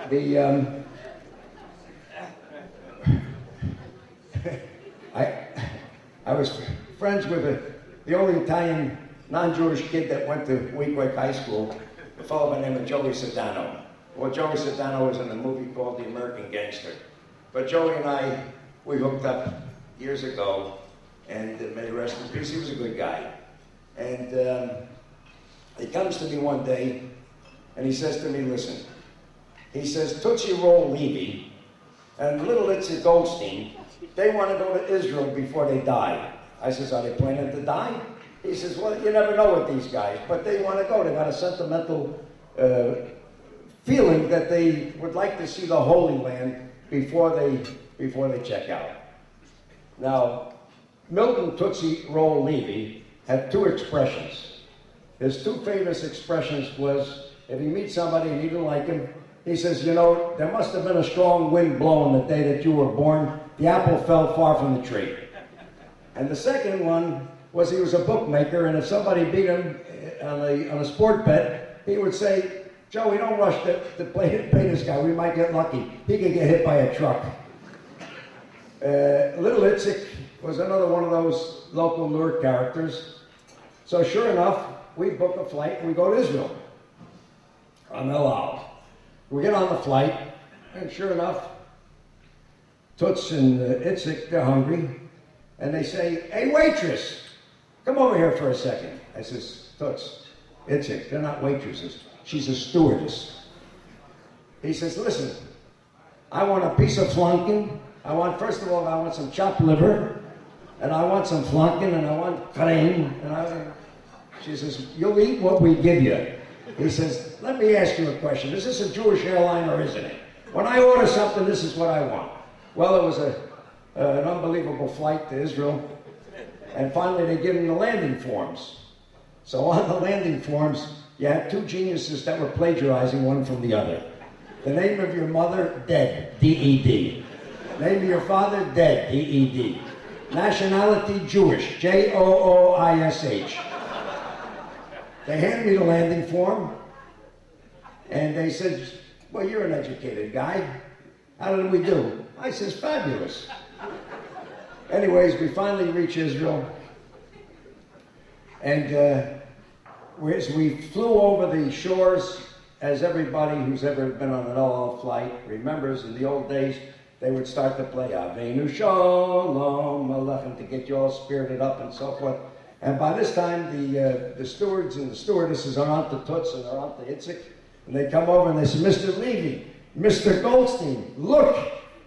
The I was friends with the only Italian non-Jewish kid that went to Weequahic High School, a fellow by the name of Joey Sedano. Well, Joey Sedano was in a movie called The American Gangster. But Joey and I, we hooked up years ago, and may he rest in peace, he was a good guy. And he comes to me one day, and he says to me, listen, he says, Tootsie Roll Levy and Little Itzy Goldstein, they want to go to Israel before they die. I says, are they planning to die? He says, well, you never know with these guys, but they want to go. They got a sentimental feeling that they would like to see the Holy Land before they check out. Now, Milton Tootsie Roll Levy had two expressions. His two famous expressions was, if he meets somebody and he didn't like him, he says, you know, there must have been a strong wind blowing the day that you were born. The apple fell far from the tree. And the second one was he was a bookmaker, and if somebody beat him on a sport bet, he would say, Joey, don't rush to pay this guy. We might get lucky. He could get hit by a truck. Little Itzik was another one of those local lure characters. So sure enough, we book a flight and we go to Israel on El Al. We get on the flight, and sure enough, Toots and Itzik, they're hungry, and they say, hey, waitress, come over here for a second. I says, Toots, Itzik, they're not waitresses. She's a stewardess. He says, listen, I want a piece of flanken. First of all, I want some chopped liver, and I want some flanken, and I want creme. She says, you'll eat what we give you. He says, let me ask you a question. Is this a Jewish airline or isn't it? When I order something, this is what I want. Well, it was an unbelievable flight to Israel. And finally, they give him the landing forms. So on the landing forms, you had two geniuses that were plagiarizing one from the other. The name of your mother, dead, D-E-D. Name of your father, dead, D-E-D. Nationality, Jewish, J-O-O-I-S-H. They handed me the landing form, and they said, well, you're an educated guy. How did we do? I says, fabulous. Anyways, we finally reach Israel, and as we flew over the shores, as everybody who's ever been on an LL flight remembers, in the old days, they would start to play Avenu Shalom Alechem to get you all spirited up and so forth. And by this time, the stewards and the stewardesses are on to Toots and they're on to Itzik, and they come over and they say, Mr. Levy, Mr. Goldstein, look,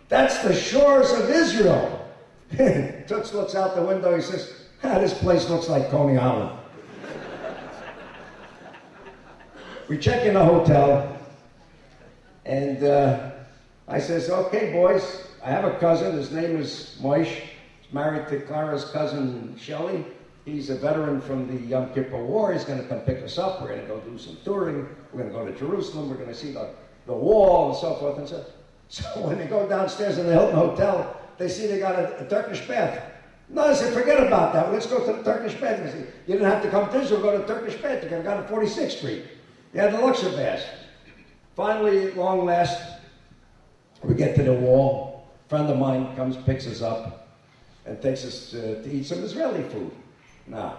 that's the shores of Israel. Toots looks out the window, he says, this place looks like Coney Island. We check in a hotel, and I says, okay, boys, I have a cousin. His name is Moish. He's married to Clara's cousin, Shelley. He's a veteran from the Yom Kippur War. He's going to come pick us up. We're going to go do some touring. We're going to go to Jerusalem. We're going to see the wall and so forth and so. So when they go downstairs in the Hilton Hotel, they see they got a Turkish bath. No, I said, forget about that. Let's go to the Turkish bath. I said, you didn't have to come to Israel, go to the Turkish bath. You could have gone to 46th Street. You had the Luxor bath. Finally, at long last, we get to the wall. A friend of mine comes, picks us up, and takes us to eat some Israeli food. Nah,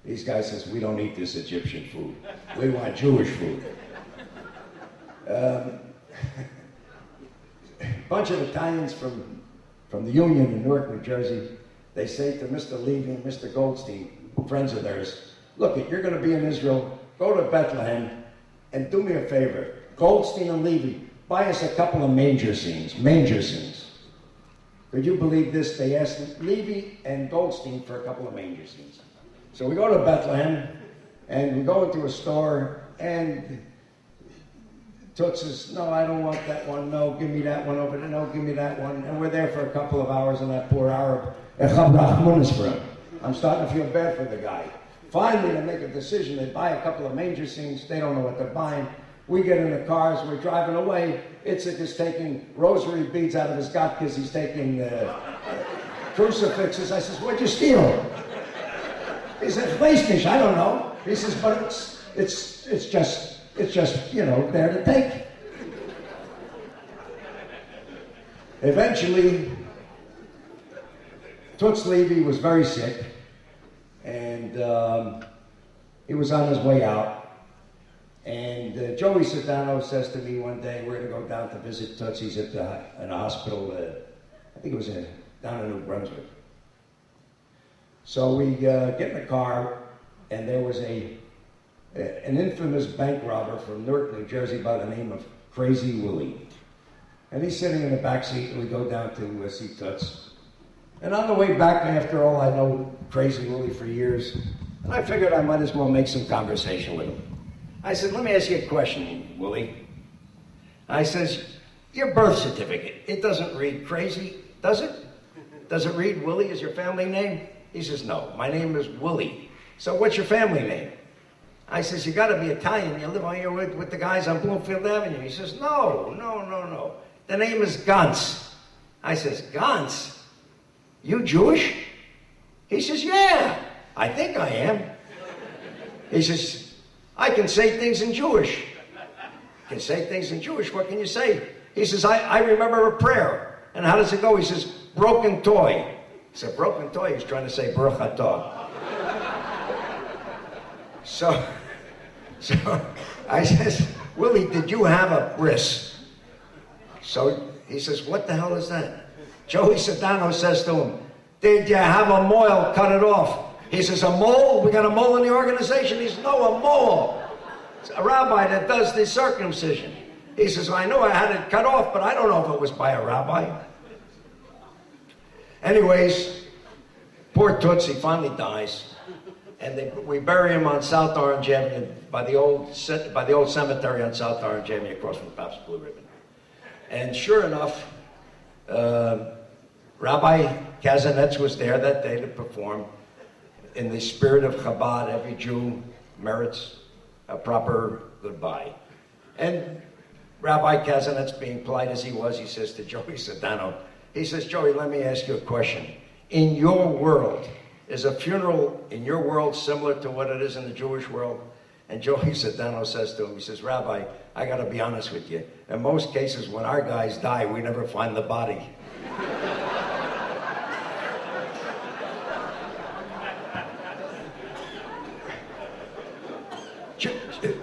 these guys says, we don't eat this Egyptian food. We want Jewish food. Bunch of Italians from the Union in Newark, New Jersey, they say to Mr. Levy and Mr. Goldstein, friends of theirs, look, you're going to be in Israel, go to Bethlehem, and do me a favor. Goldstein and Levy, buy us a couple of manger scenes. Could you believe this? They asked Levy and Goldstein for a couple of manger scenes. So we go to Bethlehem, and we go into a store, and Toots says, no, I don't want that one. No, give me that one over there. No, give me that one. And we're there for a couple of hours, and that poor Arab, I'm starting to feel bad for the guy. Finally, they make a decision. They buy a couple of manger scenes. They don't know what they're buying. We get in the cars. We're driving away. Itzik is taking rosary beads out of his gatkes. He's taking crucifixes. I says, what'd you steal? He says, Weißnisch, I don't know. He says, but it's just, you know, there to take. Eventually, Toots Levy was very sick, and he was on his way out. And Joey Sedano says to me one day, we're going to go down to visit Toots. He's at an hospital, I think it was down in New Brunswick. So we get in the car, and there was an infamous bank robber from Newark, New Jersey by the name of Crazy Willie. And he's sitting in the back seat, and we go down to see Toots. And on the way back, after all, I know Crazy Willie for years, and I figured I might as well make some conversation with him. I said, let me ask you a question, Willie. I says, your birth certificate, it doesn't read Crazy, does it? Does it read Willie as your family name? He says, no, my name is Willie. So what's your family name? I says, you gotta be Italian, you live on here with the guys on Bloomfield Avenue. He says, no. The name is Gantz. I says, Gantz? You Jewish? He says, yeah, I think I am. He says, I can say things in Jewish. You can say things in Jewish, what can you say? He says, I remember a prayer. And how does it go? He says, broken toy. He said, broken toy? He's trying to say Baruch Atah. So I says, Willie, did you have a bris? So he says, what the hell is that? Joey Sedano says to him, did you have a mole? Cut it off. He says, a mole? We got a mole in the organization? He says, no, a mole. It's a rabbi that does the circumcision. He says, I know I had it cut off, but I don't know if it was by a rabbi. Anyways, poor Toots, he finally dies. And we bury him on South Orange Avenue by the old cemetery on South Orange Avenue across from Pabst Blue Ribbon. And sure enough, Rabbi Kazanets was there that day to perform. In the spirit of Chabad, every Jew merits a proper goodbye. And Rabbi Kazanets, being polite as he was, he says to Joey Sedano, he says, Joey, let me ask you a question. In your world, is a funeral in your world similar to what it is in the Jewish world? And Joey Sedano says to him, he says, Rabbi, I got to be honest with you. In most cases, when our guys die, we never find the body.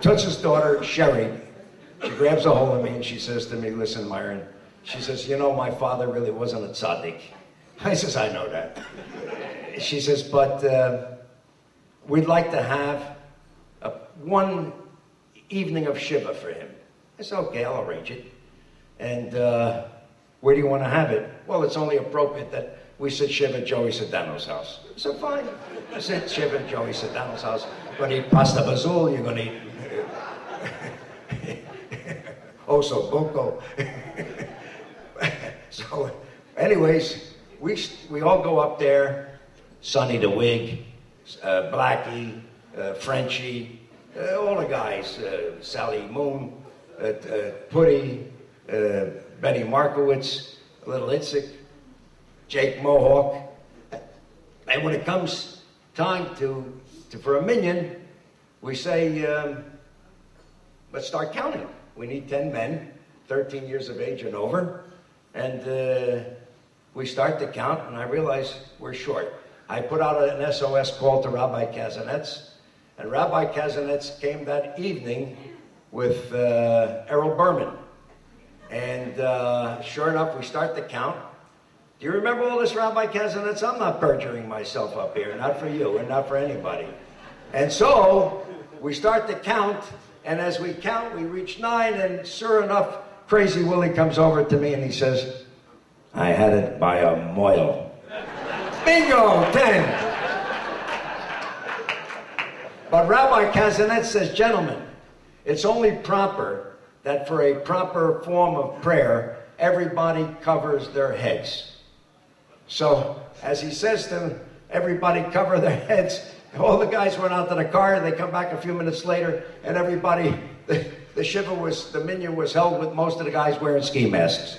Toots' daughter, Sherry, she grabs a hold of me and she says to me, listen, Myron, she says, you know, my father really wasn't a tzaddik. I says, I know that. She says, but we'd like to have one evening of Shiva for him. I said, okay, I'll arrange it. And where do you want to have it? Well, it's only appropriate that we sit Shiva at Joey Sedano's house. So fine. I said Shiva at Joey Sedano's house. You're going to eat pasta bazool, you're going to eat osso buco. So anyways, we all go up there, Sonny the Wig, Blackie, Frenchie, all the guys, Sally Moon, Putty, Benny Markowitz, Little Itzik, Jake Mohawk. And when it comes time for a minyan, we say, let's start counting. We need 10 men, 13 years of age and over. And we start to count, and I realize we're short. I put out an SOS call to Rabbi Kazanets, and Rabbi Kazanets came that evening with Errol Berman. And sure enough, we start to count. Do you remember all this, Rabbi Kazanets? I'm not perjuring myself up here, not for you and not for anybody. And so we start to count, and as we count, we reach 9, and sure enough, Crazy Willie comes over to me and he says, I had it by a moil. Bingo, 10. But Rabbi Kazanets says, gentlemen, it's only proper that for a proper form of prayer, everybody covers their heads. So, as he says to them, everybody cover their heads. All the guys went out to the car, and they come back a few minutes later, and everybody, the minyan was held with most of the guys wearing ski masks.